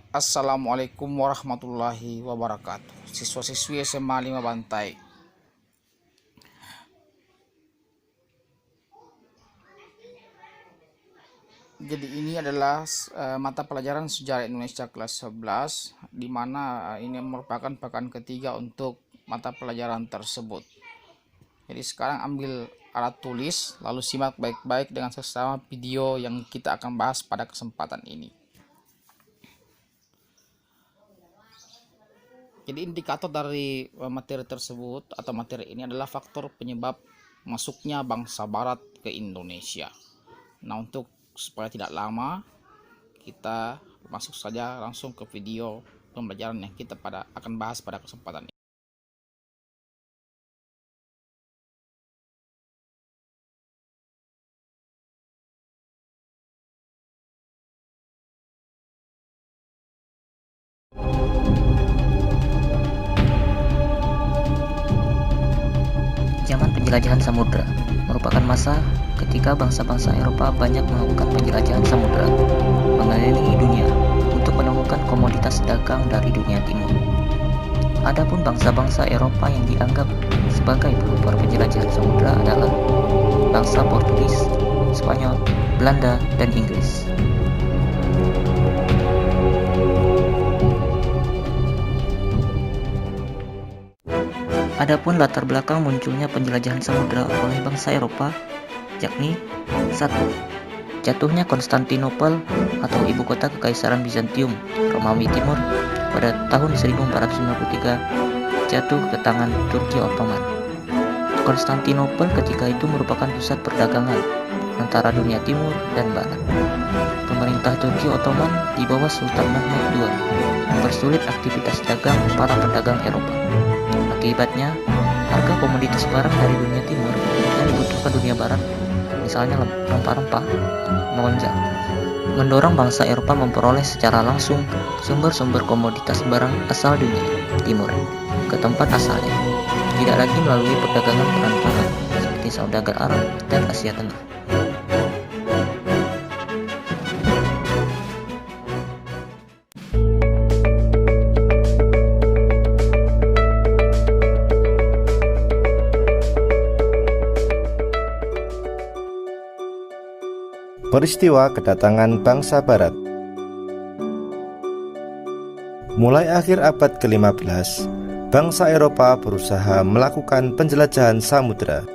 Assalamualaikum warahmatullahi wabarakatuh. Siswa-siswi SMA 5 Bantai. Jadi ini adalah mata pelajaran sejarah Indonesia kelas 11, di mana ini merupakan pekan ketiga untuk mata pelajaran tersebut. Jadi sekarang ambil alat tulis, lalu simak baik-baik dengan sesama video yang kita akan bahas pada kesempatan ini. Jadi indikator dari materi tersebut atau materi ini adalah faktor penyebab masuknya bangsa barat ke Indonesia. Nah, untuk supaya tidak lama, kita masuk saja langsung ke video pembelajaran yang kita akan bahas pada kesempatan ini. Zaman penjelajahan samudra merupakan masa ketika bangsa-bangsa Eropa banyak melakukan penjelajahan samudra mengelilingi dunia untuk menemukan komoditas dagang dari dunia timur. Adapun bangsa-bangsa Eropa yang dianggap sebagai pelopor penjelajahan samudra adalah bangsa Portugis, Spanyol, Belanda, dan Inggris. Adapun latar belakang munculnya penjelajahan samudra oleh bangsa Eropa, yakni 1. Jatuhnya Konstantinopel atau ibu kota Kekaisaran Bizantium Romawi Timur pada tahun 1453 jatuh ke tangan Turki Ottoman. Konstantinopel ketika itu merupakan pusat perdagangan antara dunia timur dan barat. Pemerintah Turki Ottoman di bawah Sultan Mehmed II mempersulit aktivitas dagang para pedagang Eropa. Akibatnya, harga komoditas barang dari dunia timur yang dibutuhkan dunia barat, misalnya rempah-rempah, melonjak, mendorong bangsa Eropa memperoleh secara langsung sumber-sumber komoditas barang asal dunia timur ke tempat asalnya, tidak lagi melalui perdagangan perantara seperti saudagar Arab dan Asia Tengah. Peristiwa kedatangan bangsa barat. Mulai akhir abad ke-15, bangsa Eropa berusaha melakukan penjelajahan samudra.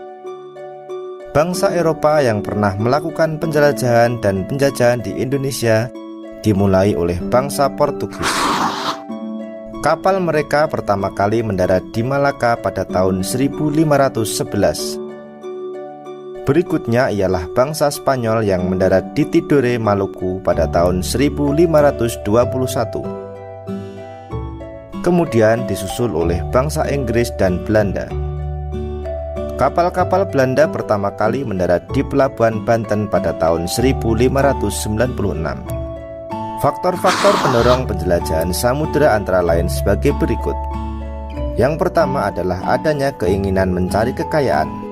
Bangsa Eropa yang pernah melakukan penjelajahan dan penjajahan di Indonesia dimulai oleh bangsa Portugis. Kapal mereka pertama kali mendarat di Malaka pada tahun 1511. Berikutnya ialah bangsa Spanyol yang mendarat di Tidore, Maluku pada tahun 1521. Kemudian disusul oleh bangsa Inggris dan Belanda. Kapal-kapal Belanda pertama kali mendarat di Pelabuhan Banten pada tahun 1596. Faktor-faktor pendorong penjelajahan samudra antara lain sebagai berikut. Yang pertama adalah adanya keinginan mencari kekayaan.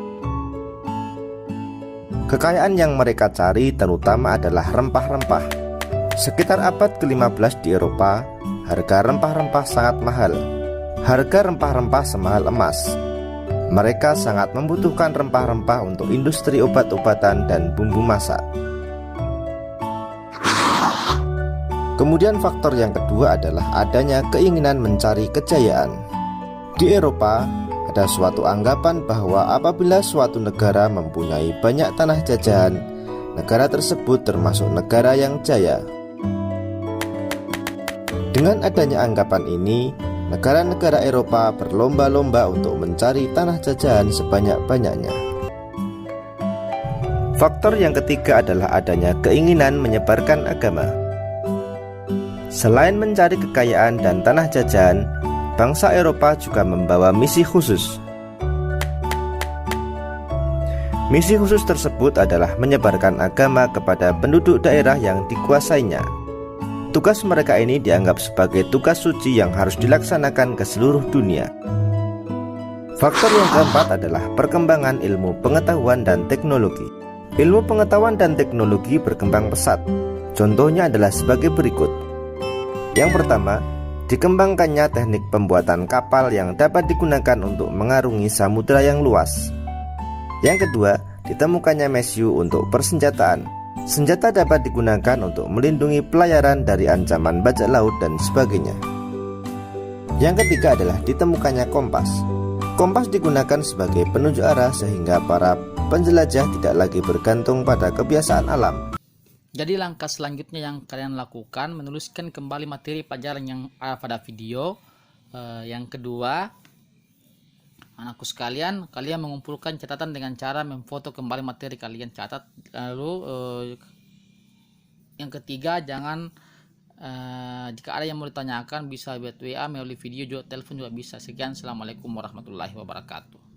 Kekayaan yang mereka cari terutama adalah rempah-rempah. Sekitar abad ke-15 di Eropa, harga rempah-rempah sangat mahal. Harga rempah-rempah semahal emas. Mereka sangat membutuhkan rempah-rempah untuk industri obat-obatan dan bumbu masak. Kemudian faktor yang kedua adalah adanya keinginan mencari kejayaan. Di Eropa, ada suatu anggapan bahwa apabila suatu negara mempunyai banyak tanah jajahan, negara tersebut termasuk negara yang jaya. Dengan adanya anggapan ini, negara-negara Eropa berlomba-lomba untuk mencari tanah jajahan sebanyak-banyaknya. Faktor yang ketiga adalah adanya keinginan menyebarkan agama. Selain mencari kekayaan dan tanah jajahan, bangsa Eropa juga membawa misi khusus. Misi khusus tersebut adalah menyebarkan agama kepada penduduk daerah yang dikuasainya. Tugas mereka ini dianggap sebagai tugas suci yang harus dilaksanakan ke seluruh dunia. Faktor yang keempat adalah perkembangan ilmu pengetahuan dan teknologi. Ilmu pengetahuan dan teknologi berkembang pesat. Contohnya adalah sebagai berikut. Yang pertama, dikembangkannya teknik pembuatan kapal yang dapat digunakan untuk mengarungi samudera yang luas. Yang kedua, ditemukannya mesiu untuk persenjataan. Senjata dapat digunakan untuk melindungi pelayaran dari ancaman bajak laut dan sebagainya. Yang ketiga adalah ditemukannya kompas. Kompas digunakan sebagai penunjuk arah sehingga para penjelajah tidak lagi bergantung pada kebiasaan alam. Jadi langkah selanjutnya yang kalian lakukan, menuliskan kembali materi pelajaran yang ada pada video. Yang kedua, anakku sekalian, kalian mengumpulkan catatan dengan cara memfoto kembali materi kalian catat. Lalu yang ketiga, jangan jika ada yang mau ditanyakan bisa buat WA, melalui video juga, telepon juga bisa. Sekian, assalamualaikum warahmatullahi wabarakatuh.